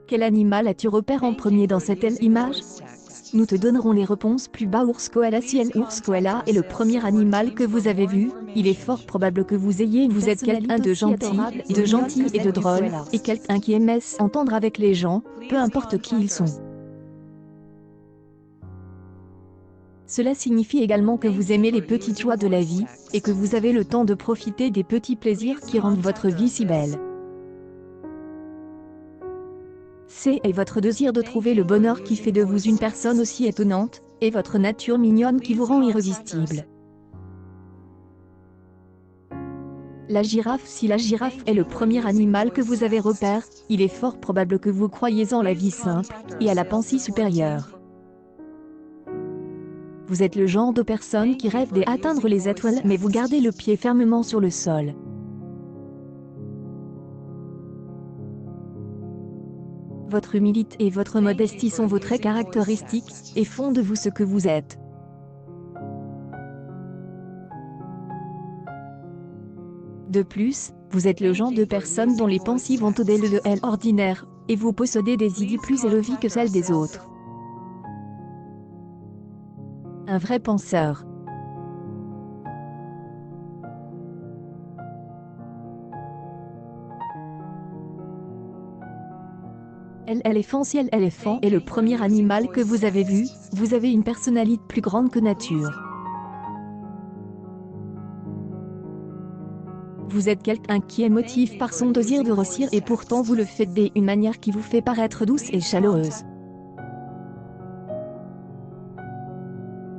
Quel animal as-tu repéré en premier dans cette image? Nous te donnerons les réponses plus bas. Ours koala. Si un ours koala est le premier animal que vous avez vu, il est fort probable que vous êtes quelqu'un de gentil et de drôle, et quelqu'un qui aime s'entendre avec les gens, peu importe qui ils sont. Cela signifie également que vous aimez les petites joies de la vie, et que vous avez le temps de profiter des petits plaisirs qui rendent votre vie si belle. C'est votre désir de trouver le bonheur qui fait de vous une personne aussi étonnante, et votre nature mignonne qui vous rend irrésistible. La girafe. Si la girafe est le premier animal que vous avez repéré, il est fort probable que vous croyiez en la vie simple, et à la pensée supérieure. Vous êtes le genre de personne qui rêve d'atteindre les étoiles, mais vous gardez le pied fermement sur le sol. Votre humilité et votre modestie sont vos traits caractéristiques, et font de vous ce que vous êtes. De plus, vous êtes le genre de personne dont les pensées vont au-delà de l'ordinaire, et vous possédez des idées plus élevées que celles des autres. Un vrai penseur. L'éléphant. Si l'éléphant est le premier animal que vous avez vu, vous avez une personnalité plus grande que nature. Vous êtes quelqu'un qui est motivé par son désir de réussir et pourtant vous le faites d'une manière qui vous fait paraître douce et chaleureuse.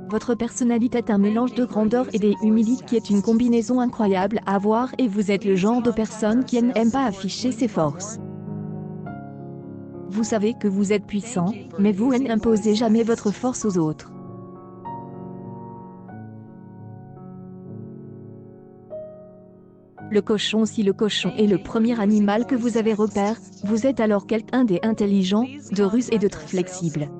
Votre personnalité est un mélange de grandeur et d'humilité qui est une combinaison incroyable à voir et vous êtes le genre de personne qui n'aime pas afficher ses forces. Vous savez que vous êtes puissant, mais vous n'imposez jamais votre force aux autres. Le cochon. Si le cochon est le premier animal que vous avez repéré, vous êtes alors quelqu'un d'intelligent, de rusé et de très flexible.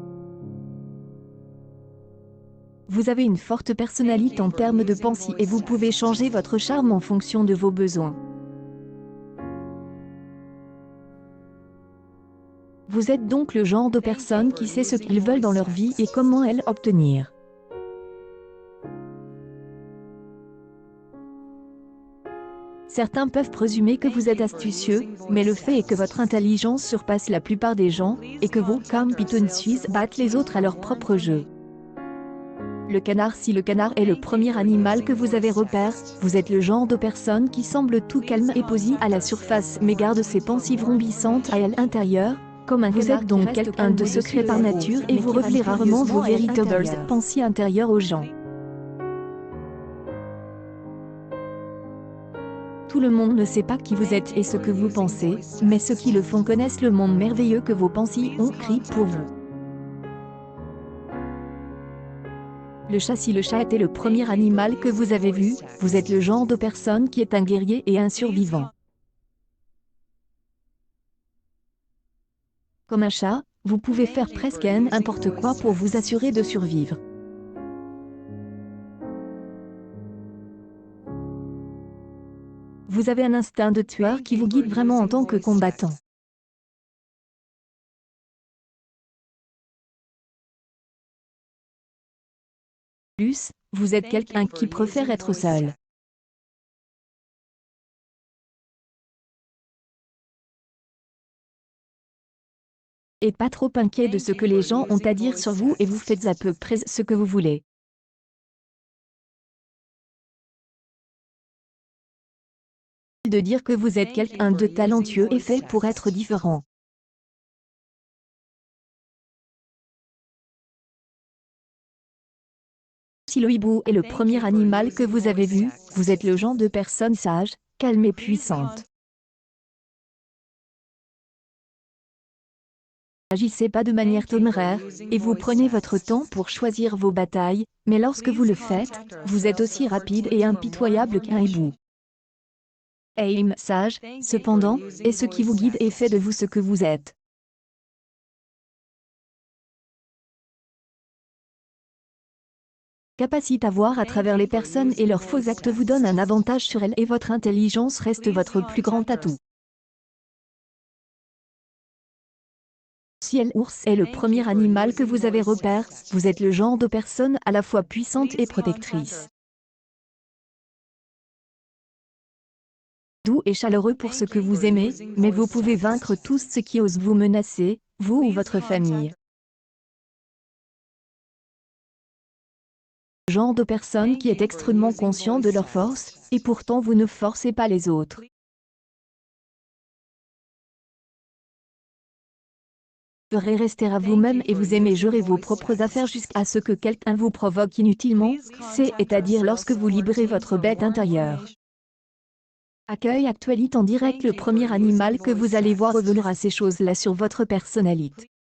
Vous avez une forte personnalité en termes de pensée et vous pouvez changer votre charme en fonction de vos besoins. Vous êtes donc le genre de personne qui sait ce qu'ils veulent dans leur vie et comment l'obtenir. Certains peuvent présumer que vous êtes astucieux, mais le fait est que votre intelligence surpasse la plupart des gens, et que vos compétences battent les autres à leur propre jeu. Le canard. Si le canard est le premier animal que vous avez repéré, vous êtes le genre de personne qui semble tout calme et posé à la surface mais garde ses pensées vrombissantes à l'intérieur, comme un canard. Vous êtes donc quelqu'un de secret par nature et vous révélez rarement vos véritables pensées intérieures aux gens. Tout le monde ne sait pas qui vous êtes et ce que vous pensez, mais ceux qui le font connaissent le monde merveilleux que vos pensées ont créé pour vous. Le chat. Si le chat était le premier animal que vous avez vu, vous êtes le genre de personne qui est un guerrier et un survivant. Comme un chat, vous pouvez faire presque n'importe quoi pour vous assurer de survivre. Vous avez un instinct de tueur qui vous guide vraiment en tant que combattant. Plus, vous êtes quelqu'un qui préfère être seul. Et pas trop inquiet de ce que les gens ont à dire sur vous et vous faites à peu près ce que vous voulez. De dire que vous êtes quelqu'un de talentueux et fait pour être différent. Si le hibou est le premier animal que vous avez vu, vous êtes le genre de personne sage, calme et puissante. N'agissez pas de manière téméraire, et vous prenez votre temps pour choisir vos batailles, mais lorsque vous le faites, vous êtes aussi rapide et impitoyable qu'un hibou. Aim sage, cependant, est ce qui vous guide et fait de vous ce que vous êtes. Capacité à voir à travers les personnes et leurs faux actes vous donne un avantage sur elles et votre intelligence reste votre plus grand atout. Si l'ours est le premier animal que vous avez repéré, vous êtes le genre de personne à la fois puissante et protectrice. Doux et chaleureux pour ce que vous aimez, mais vous pouvez vaincre tous ceux qui osent vous menacer, vous ou votre famille. Genre de personne qui est extrêmement conscient de leurs forces, et pourtant vous ne forcez pas les autres. Vous ferez rester à vous-même et vous aimez gérer vos propres affaires jusqu'à ce que quelqu'un vous provoque inutilement, c'est-à-dire lorsque vous libérez votre bête intérieure. Accueil Actualité en direct. Le premier animal que vous allez voir revelera ces choses-là sur votre personnalité.